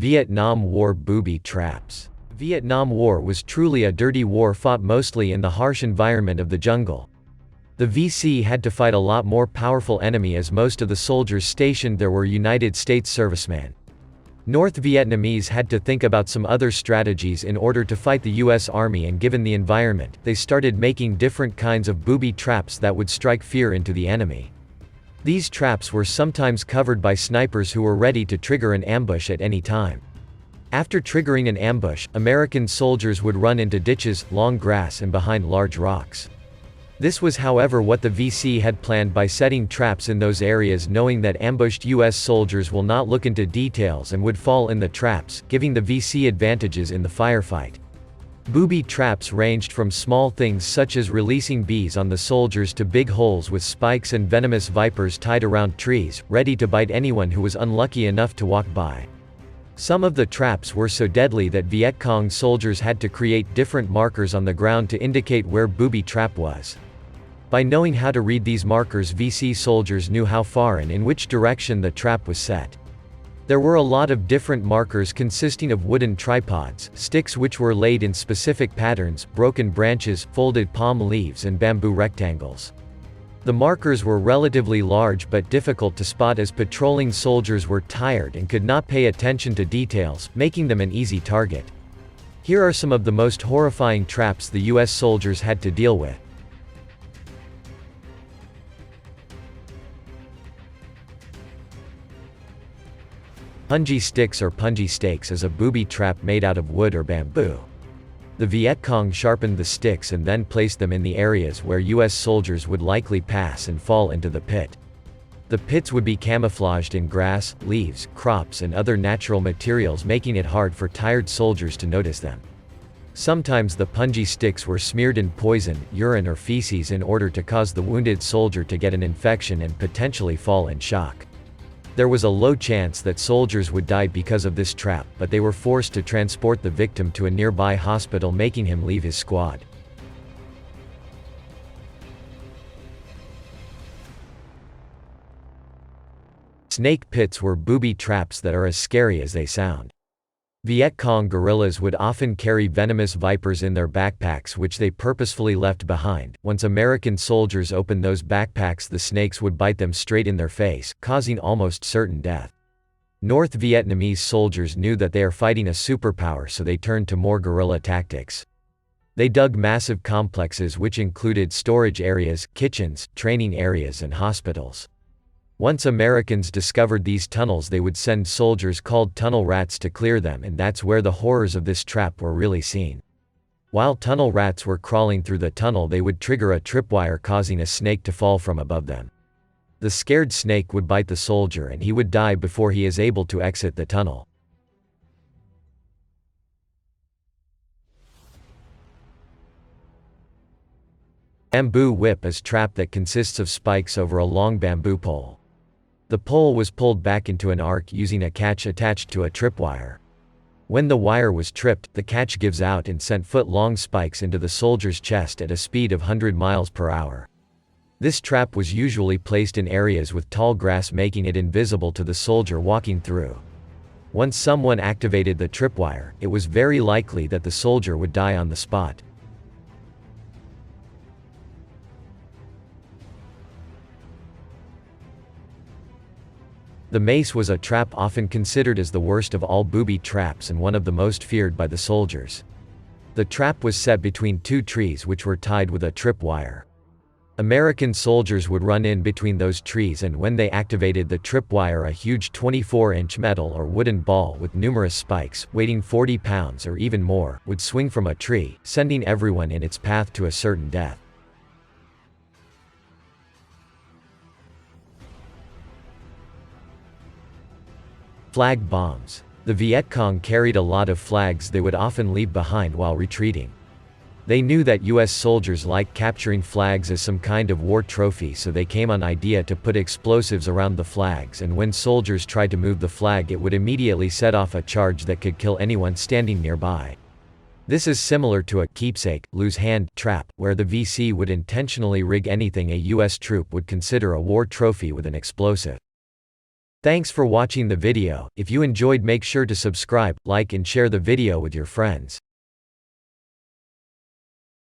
Vietnam War booby traps. The Vietnam War was truly a dirty war fought mostly in the harsh environment of the jungle. The VC had to fight a lot more powerful enemy as most of the soldiers stationed there were United States servicemen. North Vietnamese had to think about some other strategies in order to fight the US Army, and given the environment, they started making different kinds of booby traps that would strike fear into the enemy. These traps were sometimes covered by snipers who were ready to trigger an ambush at any time. After triggering an ambush, American soldiers would run into ditches, long grass and behind large rocks. This was however what the VC had planned by setting traps in those areas, knowing that ambushed US soldiers will not look into details and would fall in the traps, giving the VC advantages in the firefight. Booby traps ranged from small things such as releasing bees on the soldiers to big holes with spikes and venomous vipers tied around trees, ready to bite anyone who was unlucky enough to walk by. Some of the traps were so deadly that Viet Cong soldiers had to create different markers on the ground to indicate where booby trap was. By knowing how to read these markers, VC soldiers knew how far and in which direction the trap was set. There were a lot of different markers consisting of wooden tripods, sticks which were laid in specific patterns, broken branches, folded palm leaves and bamboo rectangles. The markers were relatively large but difficult to spot as patrolling soldiers were tired and could not pay attention to details, making them an easy target. Here are some of the most horrifying traps the US soldiers had to deal with. Punji Sticks or Punji Sticks is a booby trap made out of wood or bamboo. The Viet Cong sharpened the sticks and then placed them in the areas where US soldiers would likely pass and fall into the pit. The pits would be camouflaged in grass, leaves, crops and other natural materials, making it hard for tired soldiers to notice them. Sometimes the Punji sticks were smeared in poison, urine or feces in order to cause the wounded soldier to get an infection and potentially fall in shock. There was a low chance that soldiers would die because of this trap, but they were forced to transport the victim to a nearby hospital, making him leave his squad. Snake pits were booby traps that are as scary as they sound. Viet Cong guerrillas would often carry venomous vipers in their backpacks, which they purposefully left behind. Once American soldiers opened those backpacks, the snakes would bite them straight in their face, causing almost certain death. North Vietnamese soldiers knew that they are fighting a superpower, so they turned to more guerrilla tactics. They dug massive complexes which included storage areas, kitchens, training areas and hospitals. Once Americans discovered these tunnels, they would send soldiers called tunnel rats to clear them, and that's where the horrors of this trap were really seen. While tunnel rats were crawling through the tunnel, they would trigger a tripwire, causing a snake to fall from above them. The scared snake would bite the soldier and he would die before he is able to exit the tunnel. Bamboo whip is a trap that consists of spikes over a long bamboo pole. The pole was pulled back into an arc using a catch attached to a tripwire. When the wire was tripped, the catch gives out and sent foot-long spikes into the soldier's chest at a speed of 100 miles per hour. This trap was usually placed in areas with tall grass, making it invisible to the soldier walking through. Once someone activated the tripwire, it was very likely that the soldier would die on the spot. The mace was a trap often considered as the worst of all booby traps and one of the most feared by the soldiers. The trap was set between two trees which were tied with a tripwire. American soldiers would run in between those trees, and when they activated the tripwire, a huge 24-inch metal or wooden ball with numerous spikes, weighing 40 pounds or even more, would swing from a tree, sending everyone in its path to a certain death. Flag bombs. The Viet Cong carried a lot of flags they would often leave behind while retreating. They knew that US soldiers liked capturing flags as some kind of war trophy, so they came on idea to put explosives around the flags, and when soldiers tried to move the flag, it would immediately set off a charge that could kill anyone standing nearby. This is similar to a keepsake, lose hand trap, where the VC would intentionally rig anything a US troop would consider a war trophy with an explosive. Thanks for watching the video. If you enjoyed, make sure to subscribe, like and share the video with your friends.